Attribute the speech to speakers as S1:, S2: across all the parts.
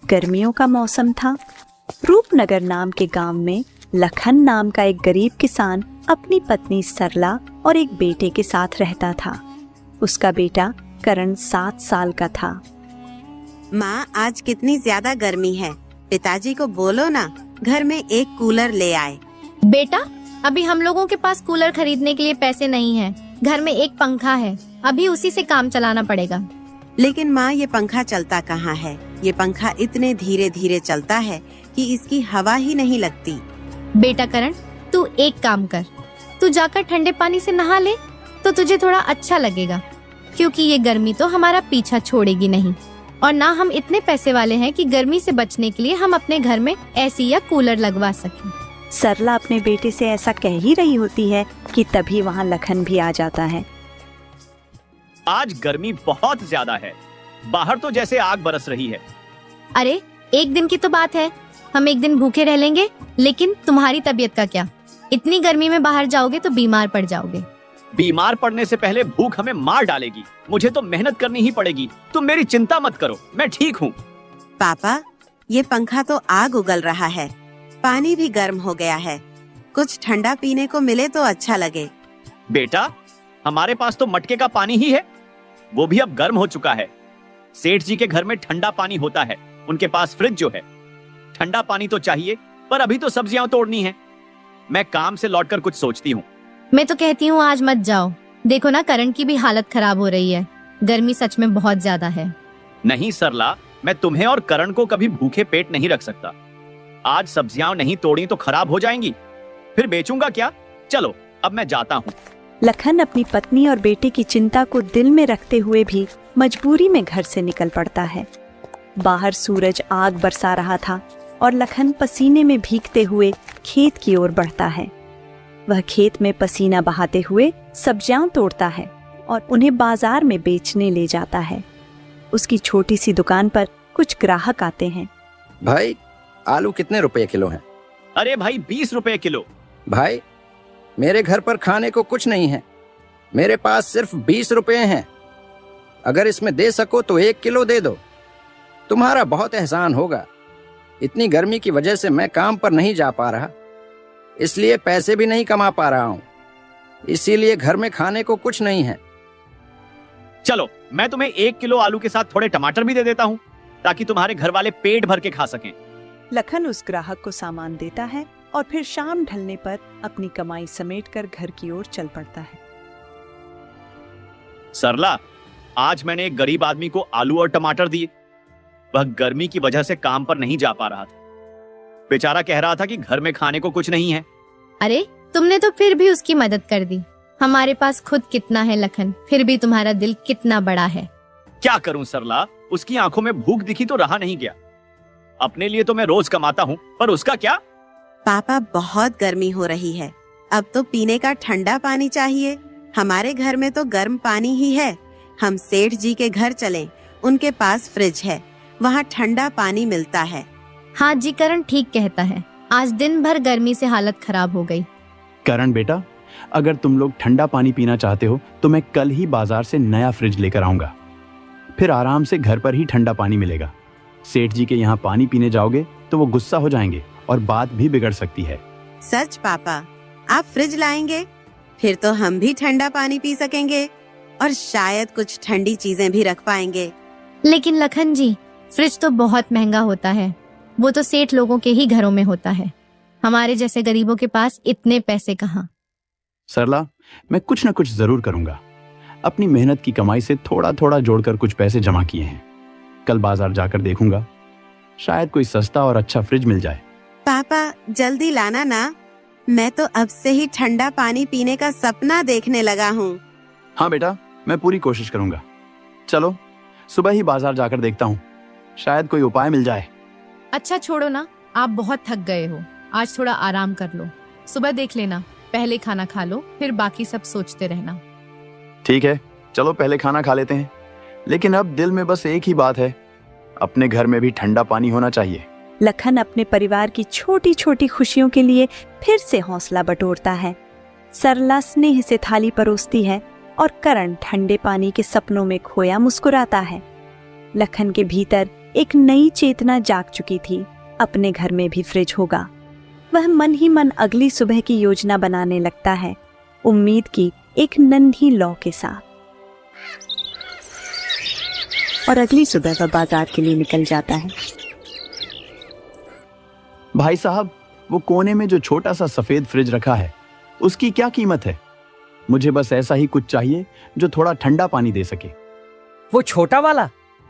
S1: गर्मियों का मौसम था। रूपनगर नाम के गांव में लखन नाम का एक गरीब किसान अपनी पत्नी सरला और एक बेटे के साथ रहता था। उसका बेटा करण 7 साल का था।
S2: माँ, आज कितनी ज्यादा गर्मी है। पिताजी को बोलो ना, घर में एक कूलर ले आए।
S3: बेटा, अभी हम लोगों के पास कूलर खरीदने के लिए पैसे नहीं हैं। घर में एक पंखा है, अभी उसी से काम चलाना पड़ेगा।
S2: लेकिन माँ, ये पंखा चलता कहाँ है? ये पंखा इतने धीरे धीरे चलता है कि इसकी हवा ही नहीं लगती।
S3: बेटा करण, तू एक काम कर, तू जाकर ठंडे पानी से नहा ले तो तुझे थोड़ा अच्छा लगेगा, क्योंकि ये गर्मी तो हमारा पीछा छोड़ेगी नहीं। और ना हम इतने पैसे वाले हैं कि गर्मी से बचने के लिए हम अपने घर में एसी या कूलर लगवा सकें।
S1: सरला अपने बेटे से ऐसा कह ही रही होती है कि तभी वहाँ लखन भी आ जाता है।
S4: आज गर्मी बहुत ज्यादा है, बाहर तो जैसे आग बरस रही है।
S3: अरे, एक दिन की तो बात है, हम एक दिन भूखे रह लेंगे। लेकिन तुम्हारी तबीयत का क्या? इतनी गर्मी में बाहर जाओगे तो बीमार पड़ जाओगे।
S4: बीमार पड़ने से पहले भूख हमें मार डालेगी। मुझे तो मेहनत करनी ही पड़ेगी। तुम मेरी चिंता मत करो, मैं ठीक हूँ।
S2: पापा, ये पंखा तो आग उगल रहा है, पानी भी गर्म हो गया है। कुछ ठंडा पीने को मिले तो अच्छा लगे।
S4: बेटा, हमारे पास तो मटके का पानी ही है, वो भी अब गर्म हो चुका है। सेठ जी के घर में ठंडा पानी होता है, उनके पास फ्रिज जो है। ठंडा पानी तो चाहिए, पर अभी तो सब्जियां तोड़नी है। मैं काम से लौटकर कुछ सोचती हूँ।
S3: मैं तो कहती हूँ आज मत जाओ। देखो ना, करण की भी हालत खराब हो रही है। गर्मी सच में बहुत ज्यादा है।
S4: नहीं सरला, मैं तुम्हें और करण को कभी भूखे पेट नहीं रख सकता। आज सब्जियां नहीं तोड़ी तो खराब हो जाएंगी, फिर बेचूंगा क्या। चलो, अब मैं जाता हूँ।
S1: लखन अपनी पत्नी और बेटे की चिंता को दिल में रखते हुए भी मजबूरी में घर से निकल पड़ता है। बाहर सूरज आग बरसा रहा था और लखन पसीने में भीगते हुए खेत की ओर बढ़ता है। वह खेत में पसीना बहाते हुए सब्जियां तोड़ता है और उन्हें बाजार में बेचने ले जाता है। उसकी छोटी सी दुकान पर कुछ ग्राहक आते हैं।
S5: भाई, आलू कितने रुपए किलो हैं?
S4: अरे भाई, 20 रुपए किलो।
S5: भाई, मेरे घर पर खाने को कुछ नहीं है, मेरे पास सिर्फ 20 रुपए हैं। अगर इसमें दे सको तो 1 किलो दे दो, तुम्हारा बहुत एहसान होगा। इतनी गर्मी की वजह से मैं काम पर नहीं जा पा रहा, इसलिए पैसे भी नहीं कमा पा रहा हूँ, इसीलिए घर में खाने को कुछ नहीं है।
S4: चलो, मैं तुम्हें 1 किलो आलू के साथ थोड़े टमाटर भी दे देता हूँ, ताकि तुम्हारे घर वाले पेट भर के खा सकें।
S1: लखन उस ग्राहक को सामान देता है और फिर शाम ढलने पर अपनी कमाई समेटकर घर की ओर चल पड़ता है।
S4: सरला, आज मैंने एक गरीब आदमी को आलू और टमाटर दिए। वह गर्मी की वजह से काम पर नहीं जा पा रहा था। बेचारा कह रहा था कि घर में खाने को कुछ नहीं है।
S3: अरे, तुमने तो फिर भी उसकी मदद कर दी। हमारे पास खुद कितना है लखन, फिर भी तुम्हारा दिल कितना बड़ा है।
S4: क्या करूं सरला, उसकी आंखों में भूख दिखी तो रहा नहीं गया। अपने लिए तो मैं रोज कमाता हूँ, पर उसका क्या।
S2: पापा, बहुत गर्मी हो रही है, अब तो पीने का ठंडा पानी चाहिए। हमारे घर में तो गर्म पानी ही है। हम सेठ जी के घर चलें, उनके पास फ्रिज है, वहाँ ठंडा पानी मिलता है।
S3: हाँ जी, करण ठीक कहता है। आज दिन भर गर्मी से हालत खराब हो गई।
S6: करण बेटा, अगर तुम लोग ठंडा पानी पीना चाहते हो तो मैं कल ही बाजार से नया फ्रिज लेकर आऊंगा, फिर आराम से घर पर ही ठंडा पानी मिलेगा। सेठ जी के यहाँ पानी पीने जाओगे तो वो गुस्सा हो जाएंगे और बात भी बिगड़ सकती है।
S2: सच पापा, आप फ्रिज लाएंगे? फिर तो हम भी ठंडा पानी पी सकेंगे और शायद कुछ ठंडी चीजें भी रख पाएंगे।
S3: लेकिन लखन जी, फ्रिज तो बहुत महंगा होता है, वो तो सेठ लोगों के ही घरों में होता है। हमारे जैसे गरीबों के पास इतने पैसे कहाँ।
S6: सरला, मैं कुछ न कुछ जरूर करूंगा। अपनी मेहनत की कमाई से थोड़ा थोड़ा जोड़कर कुछ पैसे जमा किए हैं। कल बाजार जाकर देखूंगा, शायद कोई सस्ता और अच्छा फ्रिज मिल जाए।
S2: पापा, जल्दी लाना ना, मैं तो अब से ही ठंडा पानी पीने का सपना देखने लगा हूँ।
S6: हाँ बेटा, मैं पूरी कोशिश करूंगा। चलो, सुबह ही बाजार जाकर देखता हूँ, शायद कोई उपाय मिल जाए।
S7: अच्छा छोड़ो ना, आप बहुत थक गए हो, आज थोड़ा आराम कर लो। सुबह देख लेना, पहले खाना खा लो, फिर बाकी सब सोचते रहना।
S6: ठीक है, चलो पहले खाना खा लेते हैं। लेकिन अब दिल में बस एक ही बात है, अपने घर में भी ठंडा पानी होना चाहिए।
S1: लखन अपने परिवार की छोटी छोटी खुशियों के लिए फिर से हौसला बटोरता है। सरला स्नेह से थाली परोसती है और करण ठंडे पानी के सपनों में खोया मुस्कुराता है। लखन के भीतर एक नई चेतना जाग चुकी थी, अपने घर में भी फ्रिज होगा। वह मन ही मन अगली सुबह की योजना बनाने लगता है, उम्मीद की एक नन्ही लौ के साथ। और अगली सुबह वह बाजार के लिए निकल जाता है।
S6: भाई साहब, वो कोने में जो छोटा सा सफेद फ्रिज रखा है, उसकी क्या कीमत है? मुझे बस ऐसा ही कुछ चाहिए जो थोड़ा ठंडा पानी दे सके।
S8: वो छोटा वाला?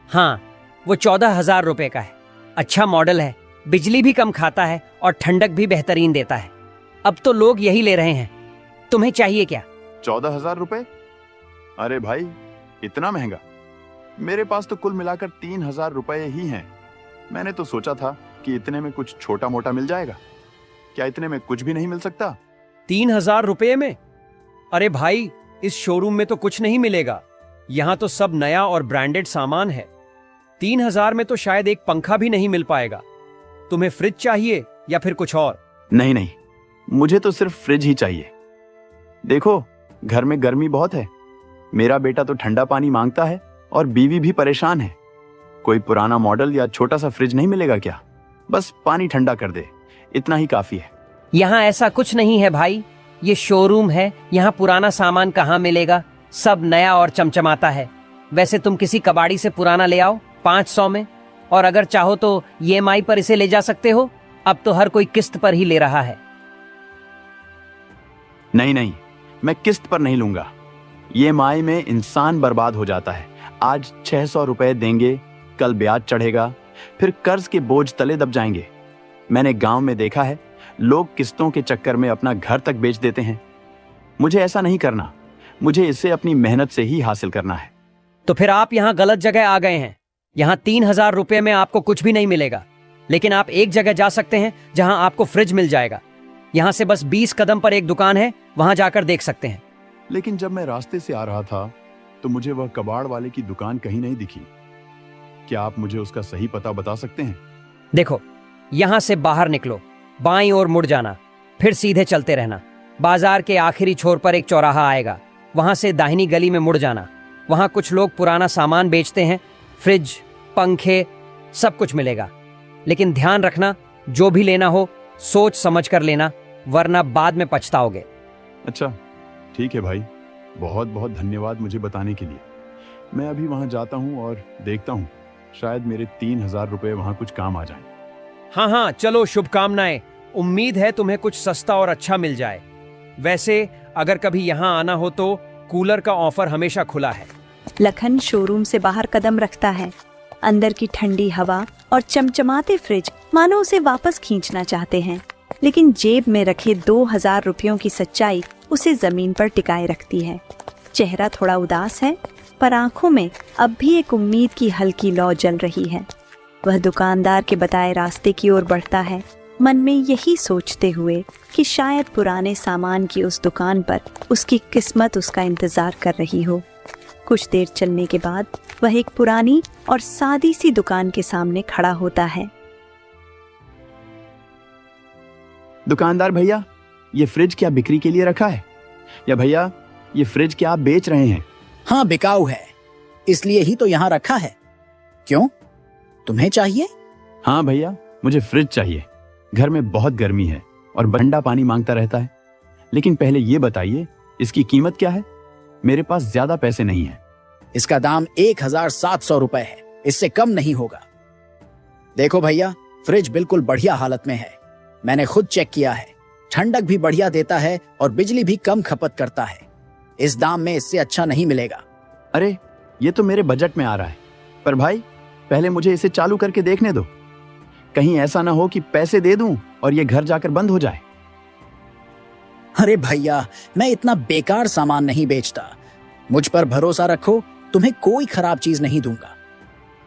S8: हाँ, वो 14,000 रुपए का है। अच्छा मॉडल है, बिजली भी कम खाता है और ठंडक भी बेहतरीन देता है। अब तो लोग यही ले रहे हैं। तुम्हें चाहिए क्या?
S6: 14,000 रुपए? अरे भाई, इतना महंगा? मेरे पास तो कुल मिलाकर 3,000 रुपए ही हैं। मैंने तो सोचा था कि इतने में कुछ छोटा मोटा मिल जाएगा। क्या इतने में कुछ भी नहीं मिल सकता?
S8: 3,000 रुपए में? अरे भाई, इस शोरूम में तो कुछ नहीं मिलेगा। यहाँ तो सब नया और ब्रांडेड सामान है। 3,000 में तो शायद एक पंखा भी नहीं मिल पाएगा। तुम्हें फ्रिज चाहिए या फिर कुछ और?
S6: नहीं नहीं, मुझे तो सिर्फ फ्रिज ही चाहिए। देखो, घर में गर्मी बहुत है। मेरा बेटा तो ठंडा पानी मांगता है और बीवी भी परेशान है। कोई पुराना मॉडल या छोटा सा फ्रिज नहीं मिलेगा क्या? बस पानी ठंडा कर दे, इतना ही काफी है।
S8: यहाँ ऐसा कुछ नहीं है भाई, ये शोरूम है, यहाँ पुराना सामान कहाँ मिलेगा। सब नया और चमचमाता है। वैसे तुम किसी कबाड़ी से पुराना ले आओ 500 में, और अगर चाहो तो EMI पर इसे ले जा सकते हो। अब तो हर कोई किस्त पर ही ले रहा है।
S6: नहीं नहीं, मैं किस्त पर नहीं लूंगा। EMI में इंसान बर्बाद हो जाता है। आज 600 रुपए देंगे, कल ब्याज चढ़ेगा, फिर कर्ज के बोझ तले दब जाएंगे। मैंने गांव में देखा है, लोग किस्तों के चक्कर में अपना घर तक बेच देते हैं। मुझे ऐसा नहीं करना। मुझे इसे अपनी मेहनत से ही हासिल करना है।
S8: तो फिर आप यहाँ गलत जगह आ गए हैं। यहाँ 3,000 रुपए में आपको कुछ भी नहीं मिलेगा। लेकिन आप एक जगह जा सकते हैं जहां आपको फ्रिज मिल जाएगा। यहाँ से बस 20 कदम पर एक दुकान है, वहां जाकर देख सकते हैं।
S6: लेकिन जब मैं रास्ते से आ रहा था तो मुझे वह कबाड़ वाले की दुकान कहीं नहीं दिखी। क्या आप मुझे उसका सही पता बता सकते हैं?
S8: देखो, यहाँ से बाहर निकलो, बाईं ओर मुड़ जाना, फिर सीधे चलते रहना। बाजार के आखिरी छोर पर एक चौराहा आएगा, वहां से दाहिनी गली में मुड़ जाना। वहां कुछ लोग पुराना सामान बेचते हैं, फ्रिज, पंखे, सब कुछ मिलेगा। लेकिन ध्यान रखना, जो भी लेना हो सोच समझ कर लेना, वरना बाद में पछताओगे।
S6: अच्छा, ठीक है भाई, बहुत बहुत धन्यवाद मुझे बताने के लिए। मैं अभी वहां जाता हूं और देखता हूं, शायद मेरे 3,000 रुपए वहां कुछ काम आ जाएं।
S8: हाँ हाँ, चलो, शुभकामनाएं। उम्मीद है तुम्हें कुछ सस्ता और अच्छा मिल जाए। वैसे अगर कभी यहाँ आना हो तो कूलर का ऑफर हमेशा खुला है।
S1: लखन शोरूम से बाहर कदम रखता है। अंदर की ठंडी हवा और चमचमाते फ्रिज मानो उसे वापस खींचना चाहते हैं, लेकिन जेब में रखे 2,000 रुपयों की सच्चाई उसे जमीन पर टिकाए रखती है। चेहरा थोड़ा उदास है, पर आंखों में अब भी एक उम्मीद की हल्की लौ जल रही है। वह दुकानदार के बताए रास्ते की ओर बढ़ता है, मन में यही सोचते हुए कि शायद पुराने सामान की उस दुकान पर उसकी किस्मत उसका इंतजार कर रही हो। कुछ देर चलने के बाद वह एक पुरानी और सादी सी दुकान के सामने खड़ा होता है।
S6: दुकानदार भैया, ये फ्रिज क्या बिक्री के लिए रखा है? या भैया, ये फ्रिज क्या आप बेच रहे हैं?
S9: हाँ, बिकाऊ है, इसलिए ही तो यहाँ रखा है। क्यों, तुम्हें चाहिए?
S6: हाँ भैया, मुझे फ्रिज चाहिए। घर में बहुत गर्मी है और ठंडा पानी मांगता रहता है। लेकिन पहले ये बताइए, इसकी कीमत क्या है? मेरे पास ज्यादा पैसे नहीं है।
S9: इसका दाम 1,700 रुपए है, इससे कम नहीं होगा। देखो भैया, फ्रिज बिल्कुल बढ़िया हालत में है। मैंने खुद चेक किया है, ठंडक भी बढ़िया देता है और बिजली भी कम खपत करता है। इस दाम में इससे अच्छा नहीं मिलेगा।
S6: अरे, ये तो मेरे बजट में आ रहा है। पर भाई, पहले मुझे इसे चालू करके देखने दो। कहीं ऐसा ना हो कि पैसे दे दूं और ये घर जाकर बंद हो जाए।
S9: अरे भैया, मैं इतना बेकार सामान नहीं बेचता। मुझ पर भरोसा रखो, तुम्हें कोई खराब चीज नहीं दूंगा।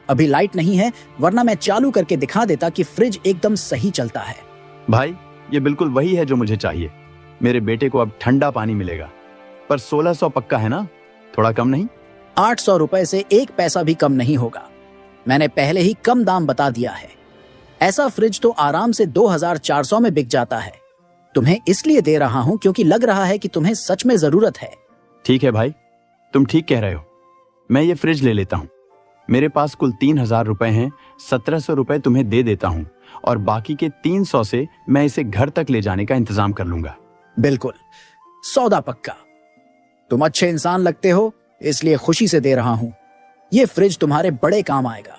S9: अभी लाइट नहीं है, वरना मैं चालू करके दिखा देता कि फ्रिज एकदम सही चलता है।
S6: भाई, ये बिल्कुल वही है जो मुझे चाहिए। मेरे बेटे को अब ठंडा पानी मिलेगा। पर 1,600 पक्का है ना? थोड़ा कम नहीं?
S9: 800 रुपए से 1 पैसा भी कम नहीं होगा। मैंने पहले ही कम दाम बता दिया है। ऐसा फ्रिज तो आराम से 2400 में बिक जाता है। तुम्हें इसलिए दे रहा हूं क्योंकि लग रहा है कि तुम्हें सच में जरूरत है।
S6: ठीक है भाई, तुम ठीक कह रहे हो। मैं ये फ्रिज ले लेता हूँ। मेरे पास कुल 3000 रुपए हैं। 1700 रुपए तुम्हें दे देता हूँ और बाकी के 300 से मैं इसे घर तक ले जाने का इंतजाम कर लूंगा।
S9: बिल्कुल, सौदा पक्का। तुम अच्छे इंसान लगते हो, इसलिए खुशी से दे रहा हूं। ये फ्रिज तुम्हारे बड़े काम आएगा।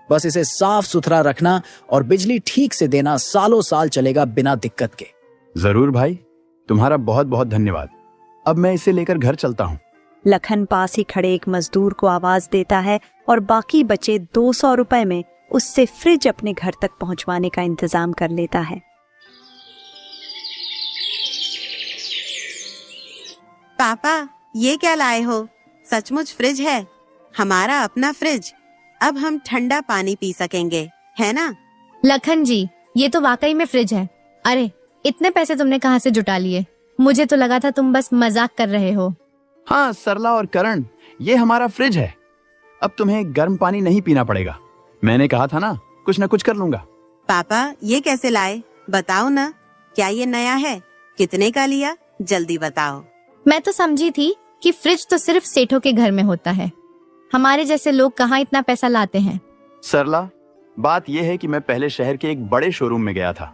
S9: बस इसे साफ सुथरा रखना और बिजली ठीक से देना, सालों साल चलेगा बिना दिक्कत के।
S6: जरूर भाई, तुम्हारा बहुत बहुत धन्यवाद। अब मैं इसे लेकर घर चलता हूँ।
S1: लखन पास ही खड़े एक मजदूर को आवाज देता है और बाकी बचे 200 रुपए में उससे फ्रिज अपने घर तक पहुंचवाने का इंतजाम कर लेता है।
S2: पापा, ये क्या लाए हो? सचमुच फ्रिज है, हमारा अपना फ्रिज। अब हम ठंडा पानी पी सकेंगे, है ना?
S3: लखन जी, ये तो वाकई में फ्रिज है। अरे, इतने पैसे तुमने कहाँ से जुटा लिए? मुझे तो लगा था तुम बस मजाक कर रहे हो।
S6: हाँ सरला और करण, ये हमारा फ्रिज है। अब तुम्हें गर्म पानी नहीं पीना पड़ेगा। मैंने कहा था ना, कुछ न कुछ कर लूंगा।
S2: पापा, ये कैसे लाए? बताओ ना, क्या ये नया है? कितने का लिया? जल्दी बताओ।
S3: मैं तो समझी थी कि फ्रिज तो सिर्फ सेठों के घर में होता है। हमारे जैसे लोग कहाँ इतना पैसा लाते हैं।
S6: सरला, बात यह है कि मैं पहले शहर के एक बड़े शोरूम में गया था।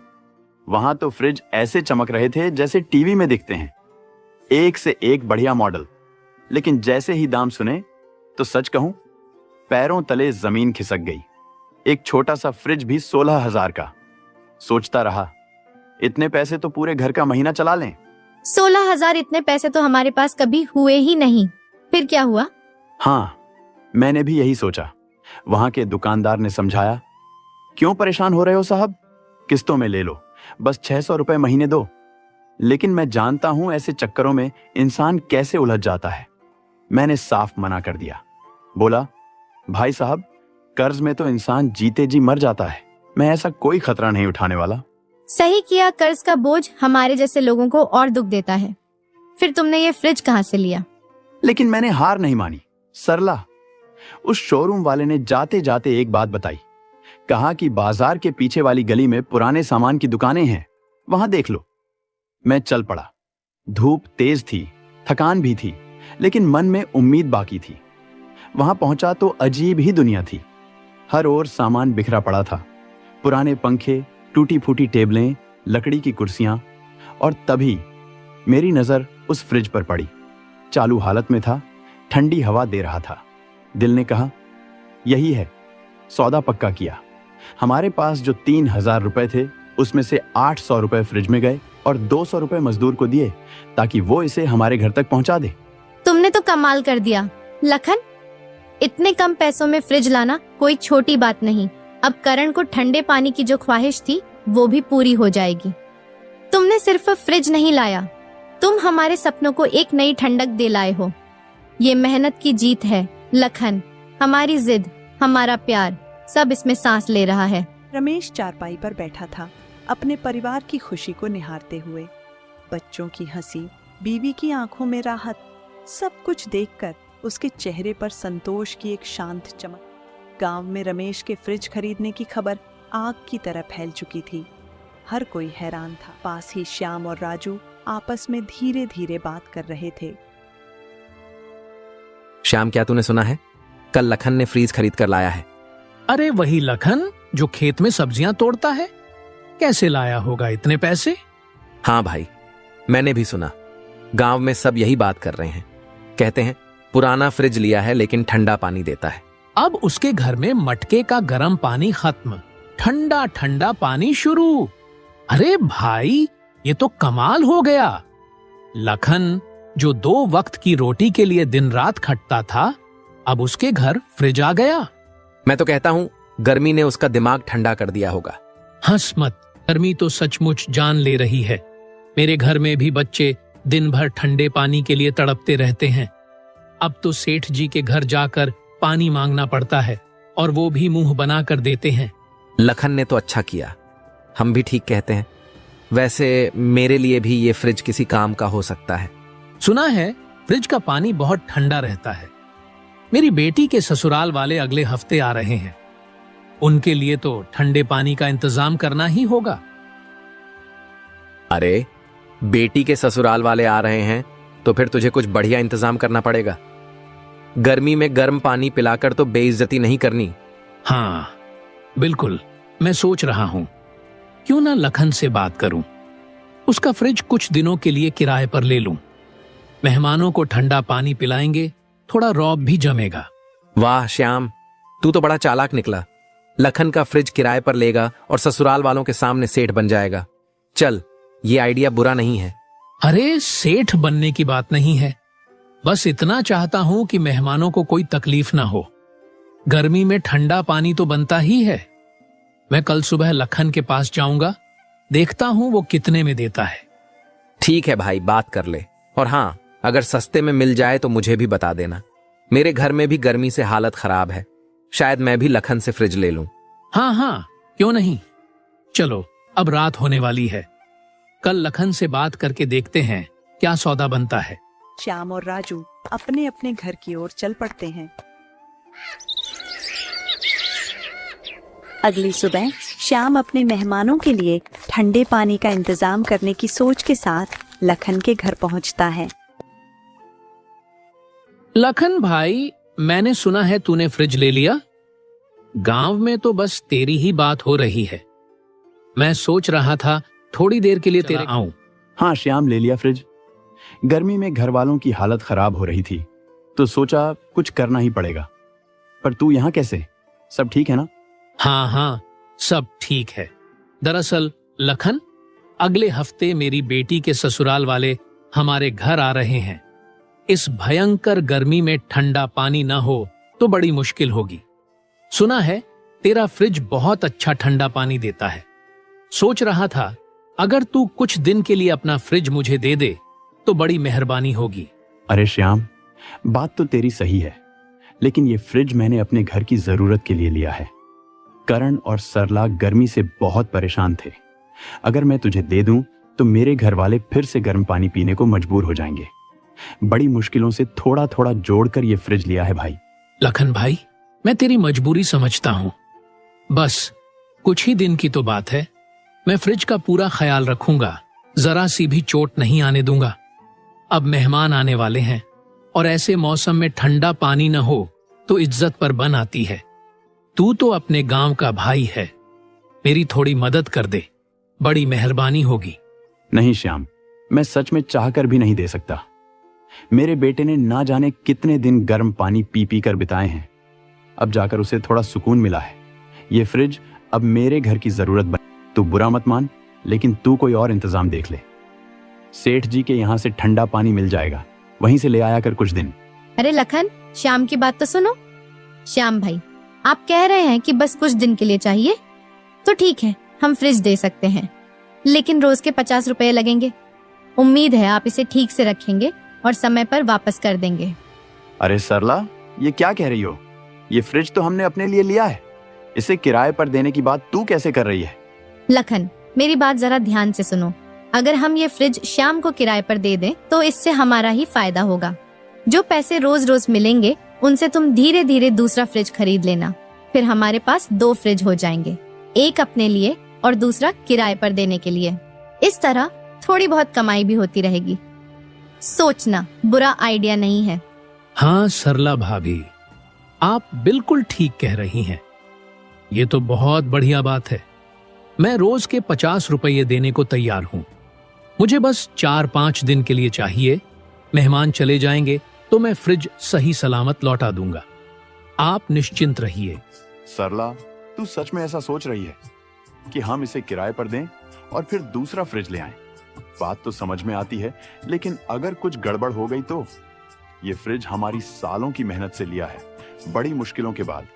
S6: वहां तो फ्रिज ऐसे चमक रहे थे जैसे टीवी में दिखते हैं, एक से एक बढ़िया मॉडल। लेकिन जैसे ही दाम सुने तो सच कहूं, पैरों तले जमीन खिसक गई। एक छोटा सा फ्रिज भी 16,000 का। सोचता रहा, इतने पैसे तो पूरे घर का महीना चला लें।
S3: 16,000 इतने पैसे तो हमारे पास कभी हुए ही नहीं। फिर क्या हुआ?
S6: हाँ, मैंने भी यही सोचा। वहां के दुकानदार ने समझाया, क्यों परेशान हो रहे हो साहब, किस्तों में ले लो, बस 600 रुपए महीने दो। लेकिन मैं जानता हूं ऐसे चक्करों में इंसान कैसे उलझ जाता है। मैंने साफ मना कर दिया। बोला, भाई साहब, कर्ज में तो इंसान जीते जी मर जाता है। मैं ऐसा कोई खतरा नहीं उठाने वाला।
S3: सही किया, कर्ज का बोझ हमारे जैसे लोगों को और दुख देता है। फिर तुमने ये फ्रिज कहाँ से लिया?
S6: लेकिन मैंने हार नहीं मानी। सरला, उस शोरूम वाले ने जाते जाते एक बात बताई। कहा कि बाजार के पीछे वाली गली में पुराने सामान की दुकानें हैं, वहां देख लो। मैं चल पड़ा। धूप तेज थी, थकान भी थी, लेकिन मन में उम्मीद बाकी थी। वहां पहुंचा तो अजीब ही दुनिया थी। हर ओर सामान बिखरा पड़ा था, पुराने पंखे, टूटी फूटी टेबलें, लकड़ी की कुर्सियां। और तभी मेरी नजर उस फ्रिज पर पड़ी। चालू हालत में था, ठंडी हवा दे रहा था। दिल ने कहा, यही है। सौदा पक्का किया। हमारे पास जो 3000 रुपए थे, उसमें से 800 रुपए फ्रिज में गए और 200 रुपए मजदूर को दिए ताकि वो इसे हमारे घर तक पहुंचा दे।
S3: तुमने तो कमाल कर दिया लखन। इतने कम पैसों में फ्रिज लाना कोई छोटी बात नहीं। अब करण को ठंडे पानी की जो ख्वाहिश थी वो भी पूरी हो जाएगी। तुमने सिर्फ फ्रिज नहीं लाया, तुम हमारे सपनों को एक नई ठंडक दे लाए हो। ये मेहनत की जीत है लखन। हमारी जिद, हमारा प्यार, सब इसमें सांस ले रहा है।
S1: रमेश चारपाई पर बैठा था, अपने परिवार की खुशी को निहारते हुए। बच्चों की हंसी, बीवी की आंखों में राहत, सब कुछ देखकर उसके चेहरे पर संतोष की एक शांत चमक। गांव में रमेश के फ्रिज खरीदने की खबर आग की तरह फैल चुकी थी। हर कोई हैरान था। पास ही श्याम और राजू आपस में धीरे धीरे बात कर रहे थे।
S10: श्याम, क्या तूने सुना है? कल लखन ने फ्रीज खरीद कर लाया है।
S11: अरे वही लखन जो खेत में सब्जियां तोड़ता है? कैसे लाया होगा इतने पैसे?
S10: हाँ भाई, मैंने भी सुना। गांव में सब यही बात कर रहे हैं। कहते हैं पुराना फ्रिज लिया है लेकिन ठंडा पानी देता है।
S11: अब उसके घर में मटके का गर्म पानी खत्म, ठंडा ठंडा पानी शुरू। अरे भाई, ये तो कमाल हो गया। लखन जो 2 वक्त की रोटी के लिए दिन रात खटता था, अब उसके घर फ्रिज आ गया।
S10: मैं तो कहता हूँ गर्मी ने उसका दिमाग ठंडा कर दिया होगा।
S11: हंस मत, गर्मी तो सचमुच जान ले रही है। मेरे घर में भी बच्चे दिन भर ठंडे पानी के लिए तड़पते रहते हैं। अब तो सेठ जी के घर जाकर पानी मांगना पड़ता है और वो भी मुंह बना कर देते हैं।
S10: लखन ने तो अच्छा किया, हम भी ठीक कहते हैं। वैसे मेरे लिए भी ये फ्रिज किसी काम का हो सकता है।
S11: सुना है फ्रिज का पानी बहुत ठंडा रहता है। मेरी बेटी के ससुराल वाले अगले हफ्ते आ रहे हैं। उनके लिए तो ठंडे पानी का इंतजाम करना ही होगा।
S10: अरे बेटी के ससुराल वाले आ रहे हैं तो फिर तुझे कुछ बढ़िया इंतजाम करना पड़ेगा। गर्मी में गर्म पानी पिलाकर तो बेइज्जती नहीं करनी।
S11: हाँ बिल्कुल, मैं सोच रहा हूं क्यों ना लखन से बात करूं, उसका फ्रिज कुछ दिनों के लिए किराए पर ले लूं। मेहमानों को ठंडा पानी पिलाएंगे, थोड़ा रौब भी जमेगा।
S10: वाह श्याम, तू तो बड़ा चालाक निकला। लखन का फ्रिज किराए पर लेगा और ससुराल वालों के सामने सेठ बन जाएगा। चल, ये आइडिया बुरा नहीं है।
S11: अरे सेठ बनने की बात नहीं है, बस इतना चाहता हूं कि मेहमानों को कोई तकलीफ ना हो। गर्मी में ठंडा पानी तो बनता ही है। मैं कल सुबह लखन के पास जाऊंगा, देखता हूं वो कितने में देता है।
S10: ठीक है भाई, बात कर ले। और हाँ, अगर सस्ते में मिल जाए तो मुझे भी बता देना। मेरे घर में भी गर्मी से हालत खराब है, शायद मैं भी लखन से फ्रिज ले लूं।
S11: हाँ हाँ, क्यों नहीं। चलो, अब रात होने वाली है, कल लखन से बात करके देखते हैं क्या सौदा बनता है।
S1: श्याम और राजू अपने अपने घर की ओर चल पड़ते हैं। अगली सुबह श्याम अपने मेहमानों के लिए ठंडे पानी का इंतजाम करने की सोच के साथ लखन के घर पहुंचता है।
S11: लखन भाई, मैंने सुना है तूने फ्रिज ले लिया। गांव में तो बस तेरी ही बात हो रही है। मैं सोच रहा था थोड़ी देर के लिए तेरे आऊं।
S6: हाँ श्याम, ले लिया फ्रिज। गर्मी में घर वालों की हालत खराब हो रही थी तो सोचा कुछ करना ही पड़ेगा। पर तू यहाँ कैसे? सब ठीक है ना?
S11: हाँ हाँ, सब ठीक है। दरअसल लखन, अगले हफ्ते मेरी बेटी के ससुराल वाले हमारे घर आ रहे हैं। इस भयंकर गर्मी में ठंडा पानी न हो तो बड़ी मुश्किल होगी। सुना है तेरा फ्रिज बहुत अच्छा ठंडा पानी देता है। सोच रहा था अगर तू कुछ दिन के लिए अपना फ्रिज मुझे दे दे तो बड़ी मेहरबानी होगी।
S6: अरे श्याम, बात तो तेरी सही है, लेकिन ये फ्रिज मैंने अपने घर की जरूरत के लिए लिया है। करण और सरला गर्मी से बहुत परेशान थे। अगर मैं तुझे दे दूं तो मेरे घर वाले फिर से गर्म पानी पीने को मजबूर हो जाएंगे। बड़ी मुश्किलों से थोड़ा थोड़ा जोड़कर ये फ्रिज लिया है भाई।
S11: लखन भाई, मैं तेरी मजबूरी समझता हूं, बस कुछ ही दिन की तो बात है। मैं फ्रिज का पूरा ख्याल रखूंगा, जरा सी भी चोट नहीं आने दूंगा। अब मेहमान आने वाले हैं और ऐसे मौसम में ठंडा पानी न हो तो इज्जत पर बन आती है। तू तो अपने गांव का भाई है, मेरी थोड़ी मदद कर दे, बड़ी मेहरबानी होगी।
S6: नहीं श्याम, मैं सच में चाहकर भी नहीं दे सकता। मेरे बेटे ने ना जाने कितने दिन गर्म पानी पी पी कर बिताए हैं। अब जाकर उसे थोड़ा सुकून मिला है। ये फ्रिज अब मेरे घर की जरूरत बन। तू बुरा मत मान, लेकिन तू कोई और इंतजाम देख ले। सेठ जी के यहाँ से ठंडा पानी मिल जाएगा, वहीं से ले आया कर कुछ दिन।
S3: अरे लखन, श्याम की बात तो सुनो। श्याम भाई, आप कह रहे हैं कि बस कुछ दिन के लिए चाहिए, तो ठीक है, हम फ्रिज दे सकते हैं, लेकिन रोज के 50 रुपए लगेंगे। उम्मीद है आप इसे ठीक से रखेंगे और समय पर वापस कर देंगे।
S6: अरे सरला, ये क्या कह रही हो? ये फ्रिज तो हमने अपने लिए लिया है, इसे किराए पर देने की बात तू कैसे कर रही है?
S3: लखन, मेरी बात जरा ध्यान से सुनो। अगर हम ये फ्रिज श्याम को किराए पर दे दें तो इससे हमारा ही फायदा होगा। जो पैसे रोज रोज मिलेंगे उनसे तुम धीरे धीरे दूसरा फ्रिज खरीद लेना। फिर हमारे पास 2 फ्रिज हो जाएंगे, एक अपने लिए और दूसरा किराए पर देने के लिए। इस तरह थोड़ी बहुत कमाई भी होती रहेगी। सोचना, बुरा आइडिया नहीं है।
S11: हाँ सरला भाभी, आप बिल्कुल ठीक कह रही हैं। ये तो बहुत बढ़िया बात है। मैं रोज के 50 रुपये देने को तैयार हूं। मुझे बस 4-5 दिन के लिए चाहिए। मेहमान चले जाएंगे तो मैं फ्रिज सही सलामत लौटा दूंगा। आप निश्चिंत रहिए।
S6: सरला, तू सच में ऐसा सोच रही है कि हम इसे किराए पर दें और फिर दूसरा फ्रिज ले आएं? बात तो समझ में आती है, लेकिन अगर कुछ गड़बड़ हो गई तो? ये फ्रिज हमारी सालों की मेहनत से लिया है, बड़ी मुश्किलों के बाद।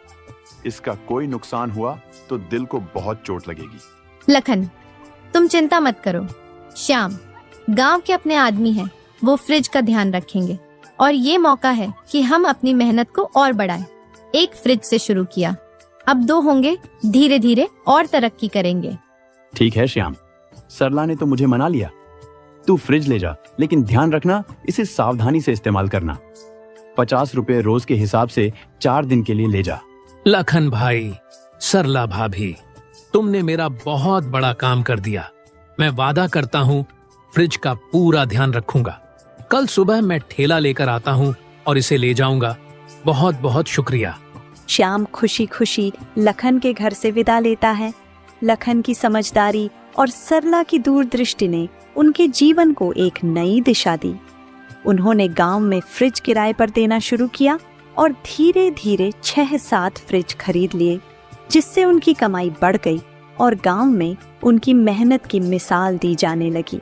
S6: इसका कोई नुकसान हुआ तो दिल को बहुत चोट लगेगी।
S3: लखन, तुम चिंता मत करो। श्याम गांव के अपने आदमी हैं, वो फ्रिज का ध्यान रखेंगे और ये मौका है कि हम अपनी मेहनत को और बढ़ाएं। एक फ्रिज से शुरू किया, अब 2 होंगे, धीरे धीरे और तरक्की करेंगे।
S6: ठीक है श्याम, सरला ने तो मुझे मना लिया। तू फ्रिज ले जा, लेकिन ध्यान रखना इसे सावधानी से इस्तेमाल करना। 50 रुपए रोज के हिसाब से 4 दिन के लिए ले जा।
S11: लखन भाई, सरला भाभी, तुमने मेरा बहुत बड़ा काम कर दिया। मैं वादा करता हूँ फ्रिज का पूरा ध्यान रखूंगा। कल सुबह मैं ठेला लेकर आता हूँ और इसे ले जाऊंगा। बहुत बहुत शुक्रिया।
S1: श्याम खुशी खुशी लखन के घर से विदा लेता है। लखन की समझदारी और सरला की दूरदृष्टि ने उनके जीवन को एक नई दिशा दी। उन्होंने गांव में फ्रिज किराए पर देना शुरू किया और धीरे धीरे 6-7 फ्रिज खरीद लिए, जिससे उनकी कमाई बढ़ गई और गांव में उनकी मेहनत की मिसाल दी जाने लगी।